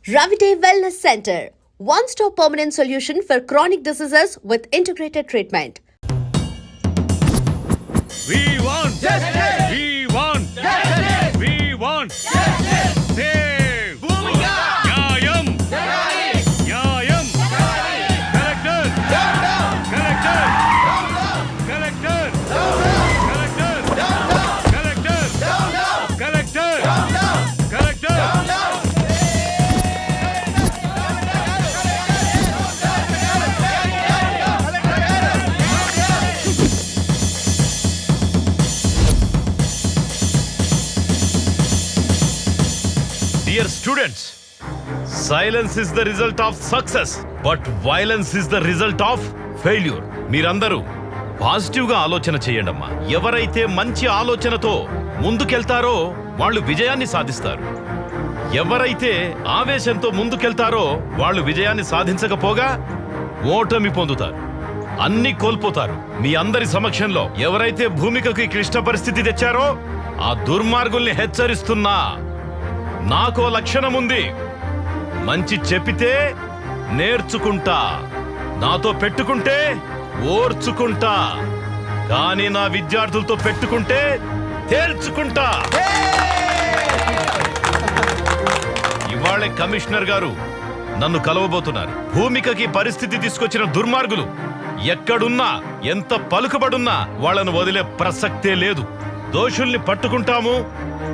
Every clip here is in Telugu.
Ravite Wellness Center, one-stop permanent solution for chronic diseases with integrated treatment. We want justice. We want justice. We want justice. Save. Bhumika. Nyayam. Nyayam. Collector. Collector. Collector. Collector. Collector. Collector. Dear students, silence is the result of success, but violence is the result of failure. మీరందరూ పాజిటివ్గా ఆలోచన చేయండమ్మా. ఎవరైతే మంచి ఆలోచనతో ముందుకెళ్తారో వాళ్ళు విజయాన్ని సాధిస్తారు. ఎవరైతే ఆవేశంతో ముందుకెళ్తారో వాళ్ళు విజయాన్ని సాధించకపోగా ఓటమి పొందుతారు, అన్ని కోల్పోతారు. మీ అందరి సమక్షంలో ఎవరైతే భూమికకి క్లిష్ట పరిస్థితి తెచ్చారో ఆ దుర్మార్గుల్ని హెచ్చరిస్తున్నా. నాకో లక్షణం ఉంది. మంచి చెప్పితే నేర్చుకుంటా, నాతో పెట్టుకుంటే ఓర్చుకుంటా, కానీ నా విద్యార్థులతో పెట్టుకుంటే తేల్చుకుంటా. ఇవాళ కమిషనర్ గారు నన్ను కలవబోతున్నారు. భూమికకి పరిస్థితి తీసుకొచ్చిన దుర్మార్గులు ఎక్కడున్నా, ఎంత పలుకుబడున్నా వాళ్ళను వదిలే ప్రసక్తే లేదు. దోషుల్ని పట్టుకుంటాము,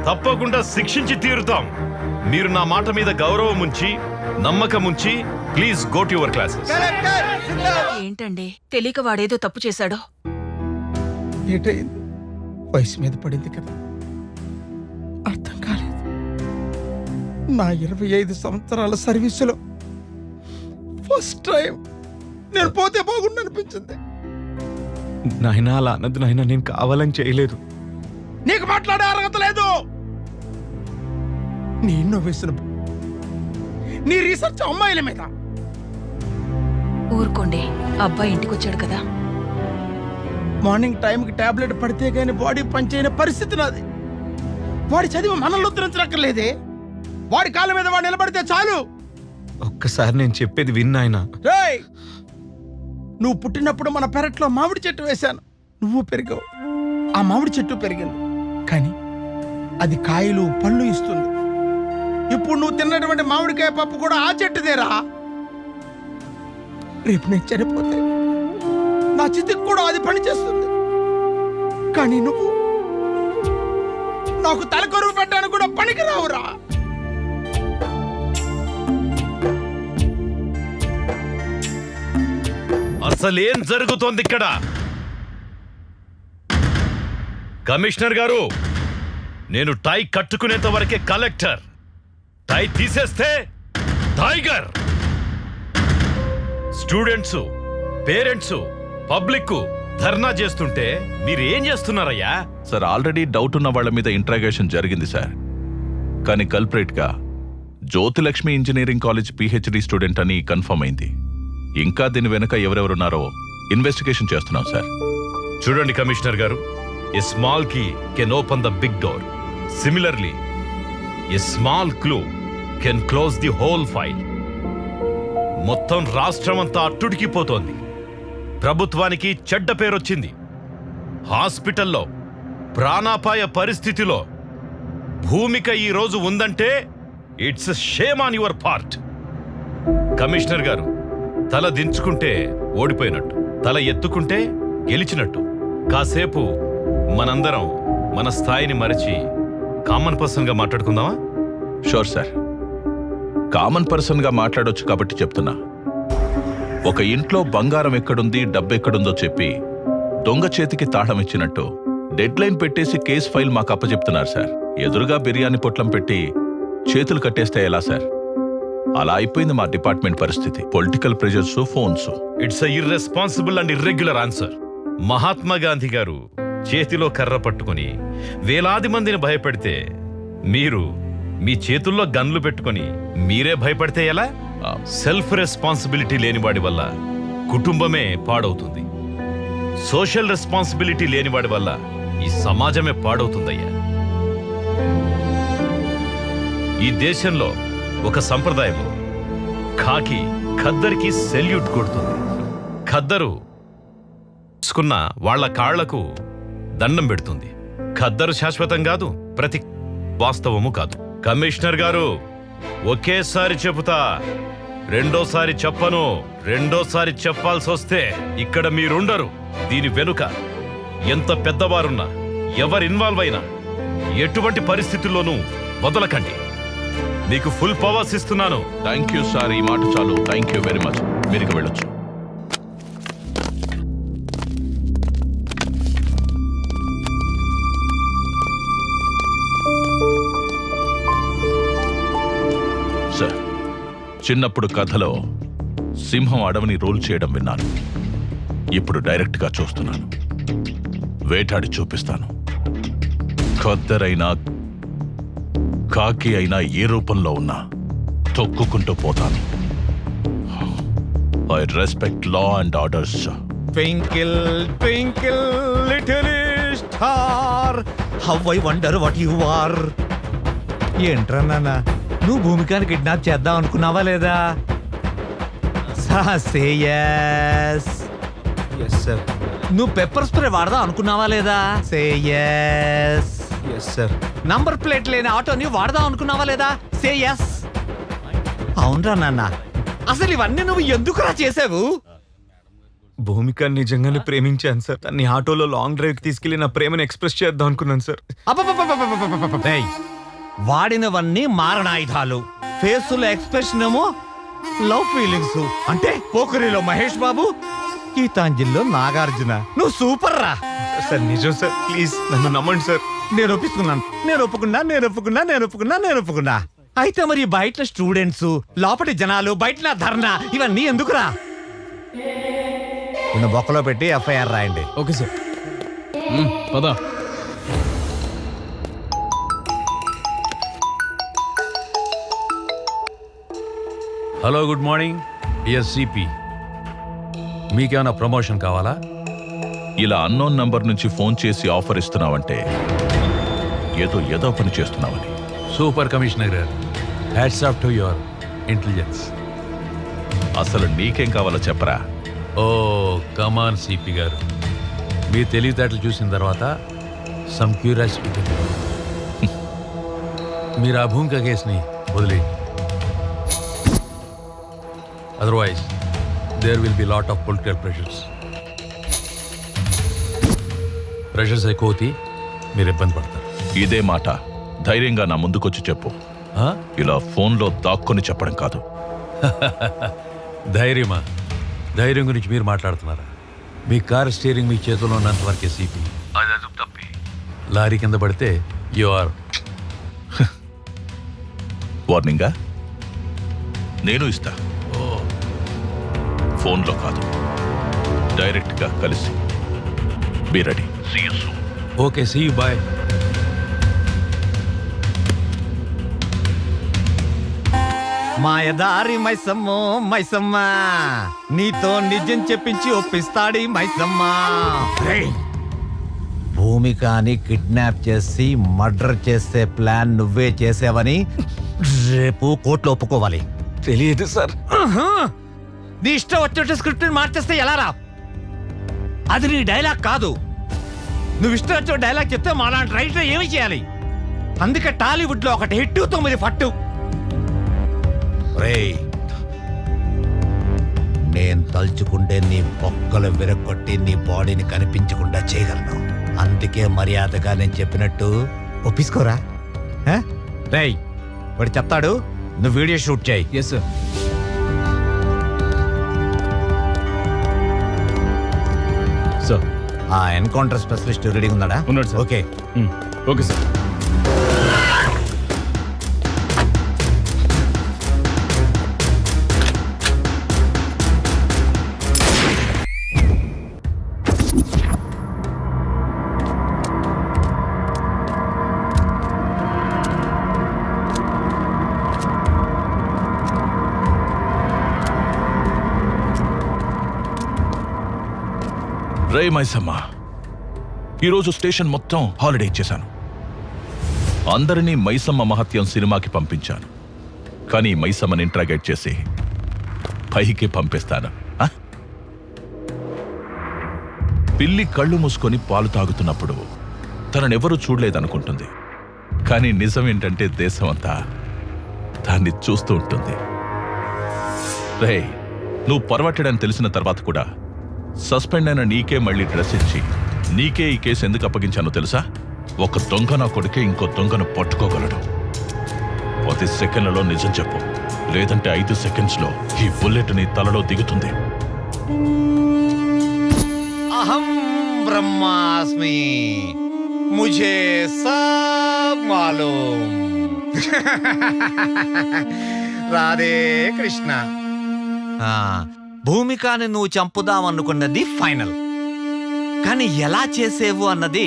తప్పకుండా శిక్షించి తీరుతాం. మీరు నా మాట మీద గౌరవం ఉంచి, నమ్మకం ఉంచి please go to your classes. ఏంటండి తెలియక వాడేదో తప్పు చేశాడో? ఏటైంది? వయసు మీద పడింది కదా, అర్థం కాలేదు. నా 25 సంవత్సరాల సర్వీసులో ఫస్ట్ టైం నేను పోతే బాగుండు అనిపించింది. నాయనా అలా అన్నది నాయనా, నేను కావాలని చేయలేదు. నీకు మాట్లాడే అర్హత లేదు. నీ ఇన్నోవేషన్, నీ రీసెర్చ్ అమ్మాయిల మీద. ఊరుకోండి, అబ్బాయి ఇంటికొచ్చాడు కదా. మార్నింగ్ టైంకి టాబ్లెట్ పడితే గానీ బాడీ పనిచేయని పరిస్థితి నాది. వాడి చదివి మనల్ని ఉద్ధరించనక్కర్లేదే. వాడి కాళ్ళ మీద వాడు నిలబడితే చాలు. ఒక్కసారి నేను చెప్పేది విన్నాయనా. రేయ్, నువ్వు పుట్టినప్పుడు మన పెరట్లో మామిడి చెట్టు వేశాను, నువ్వు పెరిగావు, ఆ మామిడి చెట్టు పెరిగింది, కానీ అది కాయలు పళ్ళు ఇస్తుంది. ఇప్పుడు నువ్వు తిన్నటువంటి మామిడికాయ పప్పు కూడా ఆ చెట్టుదేరా. రేపు నేను చనిపోతే నా చితికి కూడా అది పని చేస్తుంది, కానీ నువ్వు నాకు తలకొరువు పెట్టడానికి కూడా పనికి రావురా. అసలేం జరుగుతోంది ఇక్కడ? కమిషనర్ గారు, నేను టై కట్టుకునేంత వరకే కలెక్టర్. టై తీసేస్తే టైగర్. స్టూడెంట్స్, పేరెంట్స్, పబ్లిక్ ధర్నా చేస్తుంటే మీరేం చేస్తున్నారయ్యా? సార్, ఆల్రెడీ డౌట్ ఉన్న వాళ్ళ మీద ఇంట్రాగేషన్ జరిగింది సార్. కానీ కల్ప్రేట్గా Jyothilakshmi engineering college PhD student అని కన్ఫర్మ్ అయింది. ఇంకా దీని వెనుక ఎవరెవరున్నారో ఇన్వెస్టిగేషన్ చేస్తున్నాం సార్. చూడండి commissioner garu, a small key can open the big door. Similarly a small clue can close the whole file. మొత్తం రాష్ట్రమంతా అట్టుడికిపోతోంది. ప్రభుత్వానికి చెడ్డ పేరొచ్చింది. హాస్పిటల్లో ప్రాణాపాయ పరిస్థితిలో భూమిక ఈ రోజు ఉందంటే it's shame on your part. Commissioner గారు, తల దించుకుంటే ఓడిపోయినట్టు, తల ఎత్తుకుంటే గెలిచినట్టు. కాసేపు మనందరం మన స్థాయిని మరచి కామన్ పర్సన్గా మాట్లాడుకుందామా? షూర్ సార్, కామన్ పర్సన్గా మాట్లాడొచ్చు కాబట్టి చెప్తున్నా. ఒక ఇంట్లో బంగారం ఎక్కడుంది, డబ్బు ఎక్కడుందో చెప్పి దొంగ చేతికి తాళం ఇచ్చినట్టు డెడ్ లైన్ పెట్టేసి కేసు ఫైల్ మాకు అప్పచెప్తున్నారు సార్. ఎదురుగా బిర్యానీ పొట్లం పెట్టి చేతులు కట్టేస్తే ఎలా సార్? అలా అయిపోయింది మా డిపార్ట్మెంట్ పరిస్థితి. Political pressures, phones. It's a irresponsible and irregular answer. Mahatma Gandhi గారు చేతిలో కర్ర పట్టుకుని వేలాది మందిని భయపెడితే, మీరు మీ చేతుల్లో గన్లు పెట్టుకుని మీరే భయపడితే ఎలా? సెల్ఫ్ రెస్పాన్సిబిలిటీ లేనివాడి వల్ల కుటుంబమే పాడవుతుంది. సోషల్ రెస్పాన్సిబిలిటీ లేనివాడి వల్ల ఈ సమాజమే పాడవుతుందయ్యా. ఈ దేశంలో ఒక సంప్రదాయము. ఖాకి ఖద్దరికి సెల్యూట్ కొడుతుంది. ఖద్దరు తీసుకున్న వాళ్ళ కాళ్లకు దండం పెడుతుంది. ఖద్దరు శాశ్వతం కాదు, ప్రతి వాస్తవము కాదు. కమిషనర్ గారు, ఒకేసారి చెబుతా, రెండోసారి చెప్పను. రెండోసారి చెప్పాల్సి వస్తే ఇక్కడ మీరుండరు. దీని వెనుక ఎంత పెద్దవారున్నా, ఎవరు ఇన్వాల్వ్ అయినా ఎటువంటి పరిస్థితుల్లోనూ వదలకండి. మీకు ఫుల్ పవర్స్ ఇస్తున్నాను. థ్యాంక్ యూ సార్, ఈ మాట చాలు. Thank you very much. మీరు వెళ్ళొచ్చు. సార్, చిన్నప్పుడు కథలో సింహం అడవిని రూల్ చేయడం విన్నాను. ఇప్పుడు డైరెక్ట్గా చూస్తున్నాను. వేటాడి చూపిస్తాను. ఖద్దరైనా కాకి అయినా ఏ రూపంలో ఉన్నా తొక్కుకుంటూ పోతాను. I respect law and orders. Twinkle twinkle little star how I wonder what you are. ఏంట్రా నాన్న, నువ్వు భూమికాని కిడ్నాప్ చేద్దాం అనుకున్నావా లేదా? Say yes. Yes sir. నువ్వు పెప్పర్ స్ప్రే వాడదాం అనుకున్నావా లేదా? Say yes. Yes sir. Number plate లేని ఆటోని వాడదాం అనుకున్నావా లేదా? Say yes. అవునరా నాన్న, అసలు ఇవన్నీ నువ్వు ఎందుకురా చేసావు? భూమిక నిజంగానే ప్రేమించాను సార్. తన్ని ఆటోలో లాంగ్ డ్రైవ్ కి తీసుకెళ్లి నా ప్రేమను ఎక్స్ప్రెస్ చేద్దాం అనుకున్నాను సార్. వాడినవన్నీ మారణాయుధాలు. ఫేసులో ఎక్స్ప్రెషన్ ఏమో లవ్ ఫీలింగ్స్. అంటే పోకరిలో మహేష్ బాబు, గీతాంజలిలో నాగార్జున. నువ్వు సూపర్ రా సార్. నిజం సార్, ప్లీజ్ నన్ను నమ్మండి సార్. నేను ఒప్పుకున్నా. అయితే మరి బయట స్టూడెంట్స్, లోపటి జనాలు, బయట ధర్నా, ఇవన్నీ ఎందుకురా? నిన్ను బొక్కలో పెట్టి ఎఫ్ఐఆర్ రాయండి. Okay sir. పదా. Hello, good morning dear CP. మీకేమైనా ప్రమోషన్ కావాలా? ఇలా అన్నోన్ నంబర్ నుంచి ఫోన్ చేసి ఆఫర్ ఇస్తున్నావంటే ఏదో పని చేస్తున్నావని. Super commissioner garu, hats off to your intelligence. అసలు నీకేం కావాలో చెప్పరా? ఓ కమాన్ సిపి గారు, మీ తెలివితేటలు చూసిన తర్వాత సమ్ క్యూరియాసిటీ. మీరు ఆ భూమిక కేసుని వదిలేయండి. Otherwise there will be lot of political pressures ఎక్కువ అవుతాయి, మీరు ఇబ్బంది పడతారు. ఇదే మాట ధైర్యంగా నా ముందుకొచ్చి చెప్పు. ఆ? ఇలా ఫోన్లో దాక్కుని చెప్పడం కాదు. ధైర్యమా? ధైర్యం గురించి మీరు మాట్లాడుతున్నారా? మీ కార్ స్టీరింగ్ మీ చేతిలో ఉన్నంత వరకే సిపి. అది అదుపు తప్పి లారీ కింద పడితే యు ఆర్. వార్నింగా? నేను ఇస్తా. ఫోన్లో కాదు, డైరెక్ట్గా కలిసి. Be ready. See you soon. Okay, see you, bye. మాయదారి మైసమ్మో మైసమ్మ, నీతో నిజం చెప్పించి ఒప్పిస్తాడి మైసమ్మ. భూమికాని కిడ్నాప్ చేసి మర్డర్ చేసే ప్లాన్ నువ్వే చేసావని రేపు కోర్టులో ఒప్పుకోవాలి. తెలియదు సార్. నీ ఇష్టం వచ్చే స్క్రిప్ట్ మార్చేస్తే ఎలా రా? అది నీ డైలాగ్ కాదు. నువ్వు ఇష్టం వచ్చే డైలాగ్ చెప్తే మాలాంటి రైటర్ ఏమి చేయాలి? అందుకే టాలీవుడ్ లో ఒకటి హిట్ 9 ఫట్టు. నేను తలుచుకుంటే నీ బొక్కలు విరగొట్టి నీ బాడీని కనిపించకుండా చేయగలను. అందుకే మర్యాదగా నేను చెప్పినట్టు ఒప్పించుకోరా. రేయ్, వాడు చెప్తాడు, నువ్వు వీడియో షూట్ చేయి. Yes sir. సార్, ఆ ఎన్కౌంటర్ స్పెషలిస్ట్ రెడీ ఉన్నాడా? ఉన్నాడు సార్. ఓకే. Okay sir. రే మైసమ్మ, ఈరోజు స్టేషన్ మొత్తం హాలిడే ఇచ్చేశాను. అందరినీ మైసమ్మ మహత్యం సినిమాకి పంపించాను. కానీ మైసమ్మని ఇంట్రాగేట్ చేసి పైకి పంపిస్తాను. ఆ? పిల్లి కళ్ళు మూసుకొని పాలు తాగుతున్నప్పుడు తననెవరూ చూడలేదనుకుంటుంది. కానీ నిజం ఏంటంటే దేశమంతా దాన్ని చూస్తూ ఉంటుంది. రే, నువ్వు పొరవట్టడని తెలిసిన తర్వాత కూడా సస్పెండ్ అయిన నీకే మళ్ళీ డ్రెస్ ఇచ్చి నీకే ఈ కేసు ఎందుకు అప్పగించానో తెలుసా? ఒక దొంగ నా కొడుకే ఇంకో దొంగను పట్టుకోగలడు. 10 సెకండ్లలో నిజం చెప్పు, లేదంటే 5 సెకండ్స్లో ఈ బుల్లెట్ నీ తలలో దిగుతుంది. అహం బ్రహ్మాస్మి, ముझे सब मालूम. రాధే కృష్ణ. భూమికాని నువ్వు చంపుదామనుకున్నది ఫైనల్, కానీ ఎలా చేసేవు అన్నది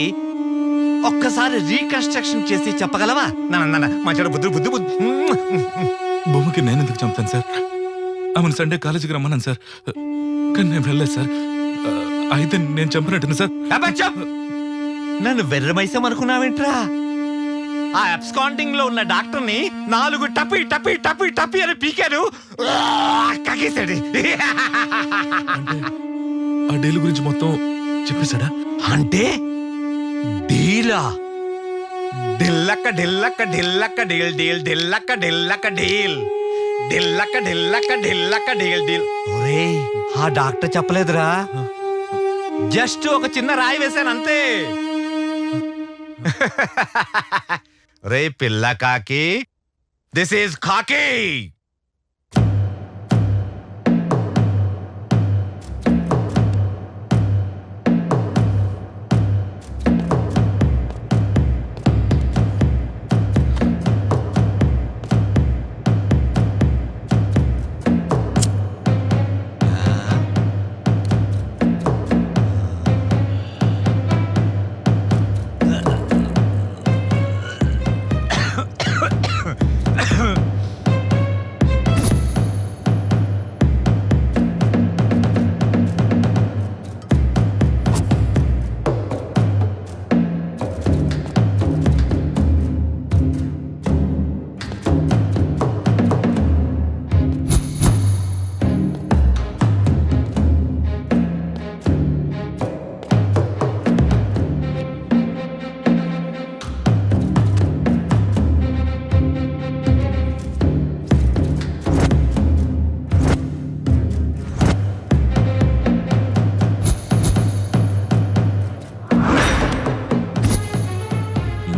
ఒక్కసారి రీకన్స్ట్రక్షన్ చేసి చెప్పగలవా? మంచి బుద్ధి బుద్ధి బుద్ధి. భూమికి నేను ఎందుకు చంపుతాను సార్? ఆమెను సండే కాలేజీకి రమ్మన్నాను సార్, కానీ నేను వెళ్ళలేదు సార్. అయితే నేను చంపినట్టు సార్. నన్ను వెర్రమైసం అనుకున్నావేంట్రా? ఆ అబ్స్కాండింగ్ లో ఉన్న డాక్టర్ ని 4 టపి టపి టపి టపి అని పీకారు, కగేశాడు. ఆ డీల్ గురించి మొత్తం చెప్పేశాడా? అంటే డీలా? ఢిల్లక్క ఢిల్లక్క ఢిల్లక్క డీల్ డీల్ ఢిల్లక్క ఢిల్లక్క డీల్ ఢిల్లక్క ఢిల్లక్క ఢిల్లక్క డీల్ డీల్. ఒరే, ఆ డాక్టర్ చెప్పలేదురా, జస్ట్ ఒక చిన్న రాయి వేశాను అంతే. రే పిల్ల కాకి, దిస్ ఈజ్ కాకి.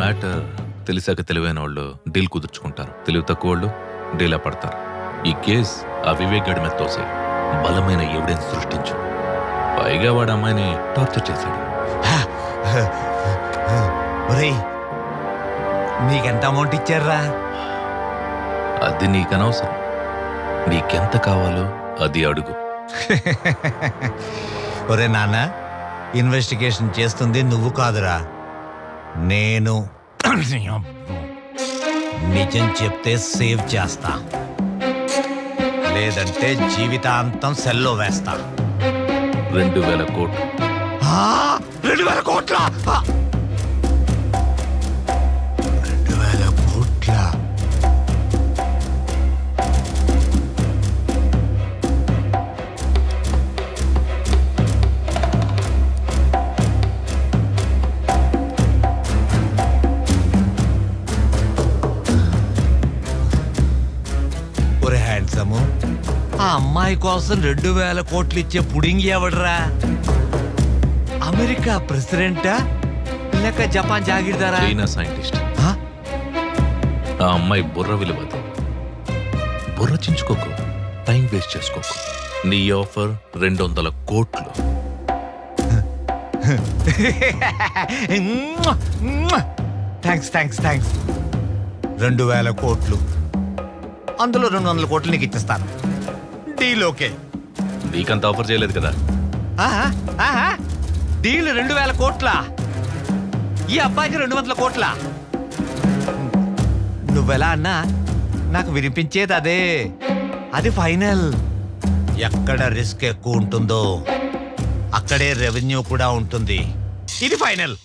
మ్యాటర్ తెలిసాక తెలివైన వాళ్ళు డీల్ కుదుర్చుకుంటారు, తెలివి తక్కువ వాళ్ళు డీలా పడతారు. ఈ కేస్ ఆ వివేక్ గడి మీద తోసే బలమైన ఎవిడెన్స్ సృష్టించు. పైగా వాడు అమ్మాయిని టార్చర్ చేశాడు. ఒరేయ్, నీకెంత అమౌంట్ ఇచ్చారా? అది నీకనవసరం. నీకెంత కావాలో అది అడుగు. ఒరే నాన్న, ఇన్వెస్టిగేషన్ చేస్తుంది నువ్వు కాదురా, నేను. నిజం చెప్తే సేవ్ చేస్తా, లేదంటే జీవితాంతం సెల్లో వేస్తా. 2000 కోట్లు. 2000 కోట్ల? 2000 కోట్ల? ఆ అమ్మాయి కోసం 2000 కోట్లు ఇచ్చే పుడింగి ఎవడరా? అమెరికా ప్రెసిడెంటా లేక జపాన్ జాగీర్దారా? China scientist. ఆ అమ్మాయి బుర్ర విలువదు. బుర్ర చించుకోకు, టైం వేస్ట్ చేసుకోకు. నీ ఆఫర్ 200 కోట్లు. Thanks thanks thanks. 2000 కోట్లు, అందులో 200 కోట్లు నీకు ఇచ్చేస్తాను. Deal okay. నీకంత ఆఫర్ చేయలేదు కదా. డీల్ 2000 కోట్ల, ఈ అబ్బాయికి 200 కోట్ల. నువ్వెలా అన్నా నాకు వినిపించేది అదే. అది ఫైనల్. ఎక్కడ రిస్క్ ఎక్కువ ఉంటుందో అక్కడే రెవెన్యూ కూడా ఉంటుంది. ఇది ఫైనల్.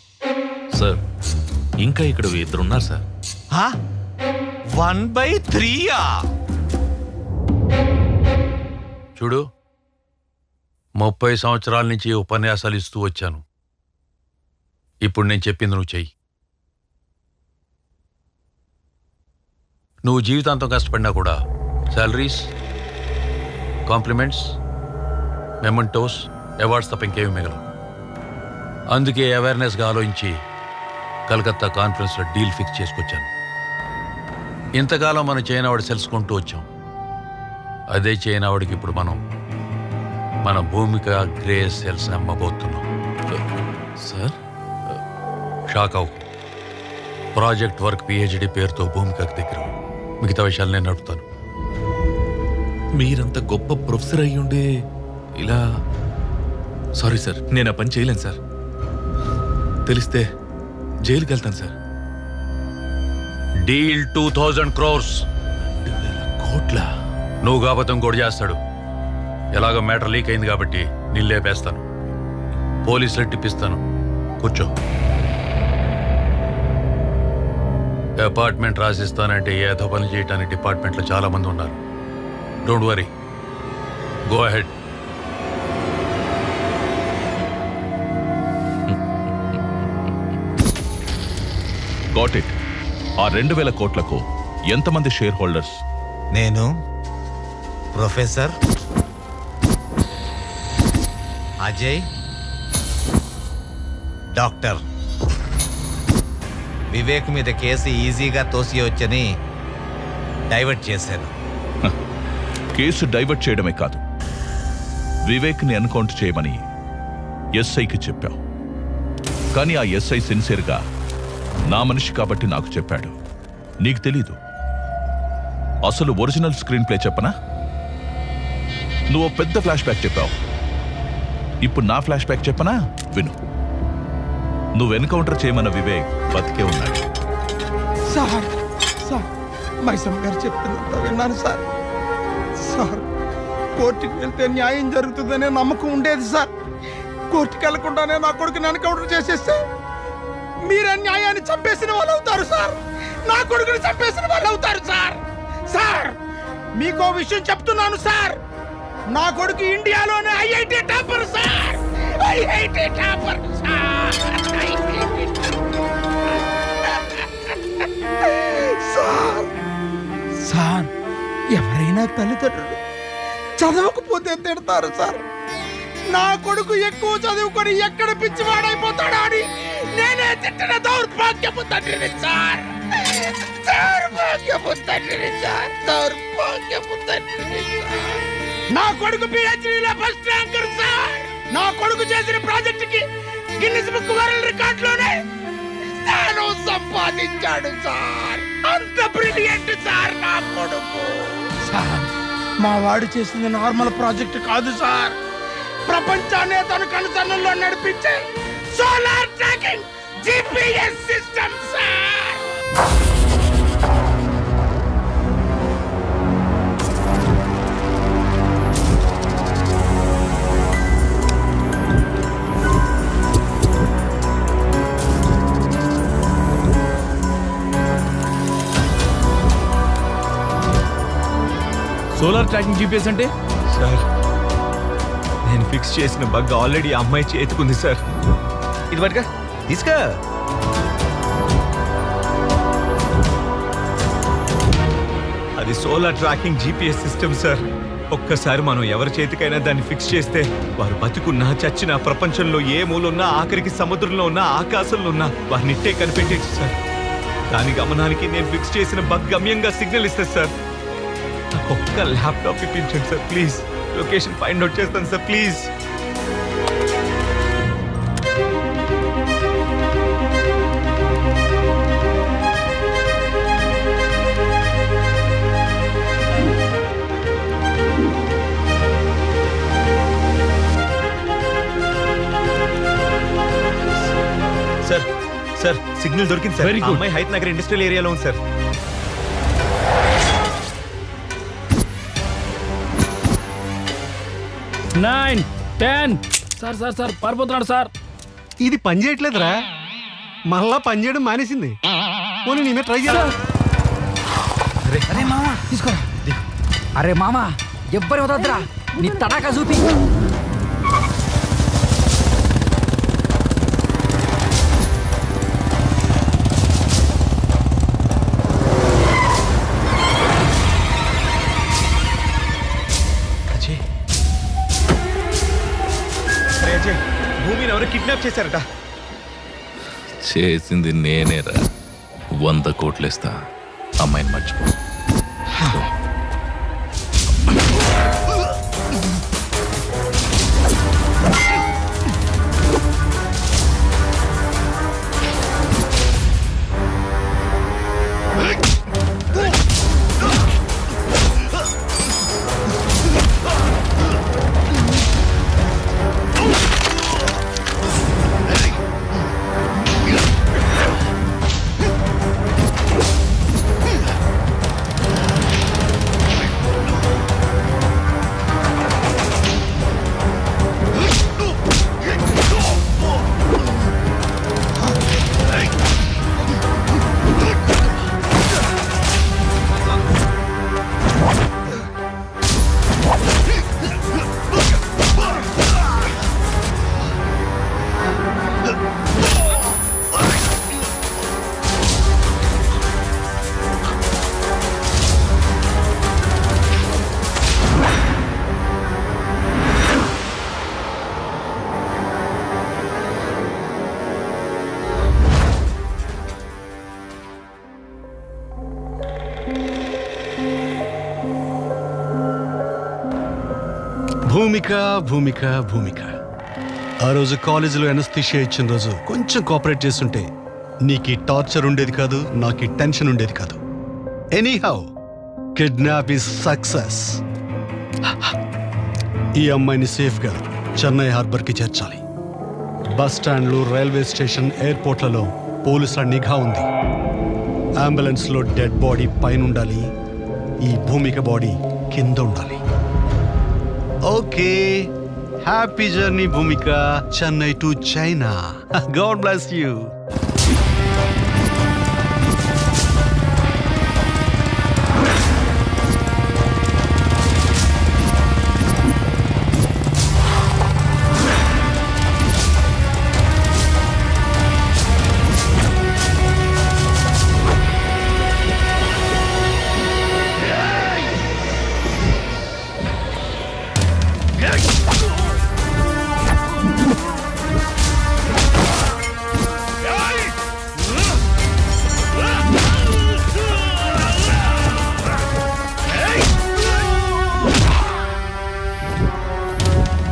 సార్, ఇంకా ఇక్కడ 2 ఉన్నారు సార్. 1/3? చూడు 30 సంవత్సరాల నుంచి ఉపన్యాసాలు ఇస్తూ వచ్చాను. ఇప్పుడు నేను చెప్పింది నువ్వు చెయ్యి. నువ్వు జీవితాంతం కష్టపడినా కూడా శాలరీస్, కాంప్లిమెంట్స్, మెమెంటోస్, అవార్డ్స్ తప్ప ఇంకేమీ మిగలవు. అందుకే అవేర్నెస్గా ఆలోచించి కలకత్తా కాన్ఫరెన్స్లో డీల్ ఫిక్స్ చేసుకొచ్చాను. ఇంతకాలం మనం చైనావాడు సెల్స్ కొంటూ వచ్చాం. అదే చైనావాడికి ఇప్పుడు మన భూమిక గ్రే సెల్స్ అమ్మబోతున్నాం. సార్ షాక్ అవు. ప్రాజెక్ట్ వర్క్ పిహెచ్డి పేరుతో భూమికకు దగ్గర మిగతా విషయాలు నేను నడుపుతాను. మీరంత గొప్ప ప్రొఫెసర్ అయ్యుండే ఇలా... సారీ సార్, నేను ఆ పని చేయలేను సార్. తెలిస్తే జైలుకి వెళ్తాను సార్. Deal 2000 crores. 2,000 కోట్ల? నువ్వు కాబట్టి ఇంకోటి చేస్తాడు. ఎలాగో మ్యాటర్ లీక్ అయింది కాబట్టి నేను లేపేస్తాను. పోలీసులు టిప్పిస్తాను. కూర్చో. అపార్ట్మెంట్ రాసిస్తానంటే ఏదో పని చేయడానికి డిపార్ట్మెంట్లో చాలా మంది ఉన్నారు. Don't worry, go ahead. Got it. ఆ 2,000 కోట్లకు ఎంతమంది షేర్ హోల్డర్స్? నేను, ప్రొఫెసర్ అజయ్, డాక్టర్. వివేక్ మీద కేసు ఈజీగా తోసియొచ్చని డైవర్ట్ చేశాను. కేసు డైవర్ట్ చేయడమే కాదు, వివేక్ని ఎన్కౌంటర్ చేయమని ఎస్ఐకి చెప్పావు. కానీ ఆ ఎస్ఐ సిన్సియర్గా నా మనిషి కాబట్టి నాకు చెప్పాడు. నీకు తెలీదు. అసలు ఒరిజినల్ స్క్రీన్ ప్లే చెప్పనా? నువ్వు పెద్ద ఫ్లాష్ బ్యాక్ చెప్పావు. ఇప్పుడు నా ఫ్లాష్ బ్యాక్ చెప్పనా? విను. నువ్వు ఎన్కౌంటర్ చేయమన్న వివేక్ బతికే ఉన్నాడు. సార్ సార్ మైసమ్మ గారు చెప్పిందంతా విన్నాను సార్. సార్, కోర్టుకి వెళ్తే న్యాయం జరుగుతుందనే నమ్మకం ఉండేది సార్. కోర్టుకి వెళ్లకుండానే నా కొడుకుని ఎన్కౌంటర్ చేసేస్తే మీరు న్యాయాన్ని చంపేసిన వాళ్ళు అవుతారు సార్. నా కొడుకుని చంపేసిన వాళ్ళు అవుతారు సార్. సార్, మీకో విషయం చెప్తున్నాను సార్. నా కొడుకు ఇండియాలోనే IIT topper sir. IIT topper sir. Sir sir, ఎవరైనా తల్లిదండ్రులు చదవకపోతే తిడతారు సార్. నా కొడుకు ఎక్కువ చదువుకొని ఎక్కడ పిచ్చివాడైపోతాడా అని నేనే తిట్టిన దౌర్భాగ్యపు తండ్రిని సార్. దౌర్భాగ్యపు తండ్రిని సార్. దౌర్భాగ్యపు తండ్రిని సార్. నా కొడుకు పిహెచ్డీలో ఫస్ట్ ర్యాంకర్ సార్. నా కొడుకు చేసిన ప్రాజెక్టుకి గిన్నిస్ బుక్ వరల్డ్ రికార్డులోనే స్థానం సంపాదించాడు సార్. అంత బ్రిలియంట్ సార్ నా కొడుకు. సార్, మా వాడు చేసింది నార్మల్ ప్రాజెక్ట్ కాదు సార్. ప్రపంచాన్ని తన కనుసన్నల్లో నడిపించే solar tracking GPS system sir. Solar tracking GPS అంటే? సార్, నేను ఫిక్స్ చేసిన బగ్ ఆల్రెడీ ఆ అమ్మాయి చేతుకుంది సార్. ఇది పట్టుగా తీసుకా. అది solar tracking GPS system sir. ఒక్కసారి మనం ఎవరి చేతికైనా దాన్ని ఫిక్స్ చేస్తే వారు బతుకున్నా చచ్చినా ప్రపంచంలో ఏ మూలున్నా, ఆఖరికి సముద్రంలో ఉన్నా, ఆకాశంలో ఉన్నా వారిని ఇట్టే కనిపెట్టేది సార్. దాని గమనానికి నేను ఫిక్స్ చేసిన బగ్ గమ్యంగా సిగ్నల్ ఇస్తుంది సార్. నాకు ఒక్క ల్యాప్టాప్ ఇప్పించండి sir please. Location find out చేస్తాను sir please. Sir sir, signal దొరికింది సార్. Very good. అమ్మాయి హైత్ నగర్ ఇండస్ట్రియల్ ఏరియాలో ఉంది sir. Nine 10. Sir sir sir పారిపోతున్నాడు సార్. ఇది పని చేయట్లేదురా. మళ్ళా పని చేయడం మానేసింది. పోనీ నేనే ట్రై చేయాలి. అరే మామా తీసుకోరా. అరే మామా ఎవ్వరి వదద్దురా. నీ తడాకా చూపి. భూమిని ఎవరు కిడ్నాప్ చేశారట. చేసింది నేనేరా. 100 కోట్లేస్తా, అమ్మాయిని మర్చిపో. భూమిక భూమిక భూమిక, ఆ రోజు కాలేజీలో ఎనస్థిషియా ఇచ్చిన రోజు కొంచెం కోఆపరేట్ చేస్తుంటే నీకు ఈ టార్చర్ ఉండేది కాదు, నాకు ఈ టెన్షన్ ఉండేది కాదు. Anyhow, kidnap is success. ఈ అమ్మాయిని సేఫ్గా చెన్నై హార్బర్కి చేర్చాలి. బస్ స్టాండ్లు, రైల్వే స్టేషన్, ఎయిర్పోర్ట్లలో పోలీసుల నిఘా ఉంది. అంబులెన్స్లో డెడ్ బాడీ పైన ఉండాలి, ఈ భూమిక బాడీ కింద ఉండాలి. Okay, happy journey Bhumika, Chennai to China. God bless you.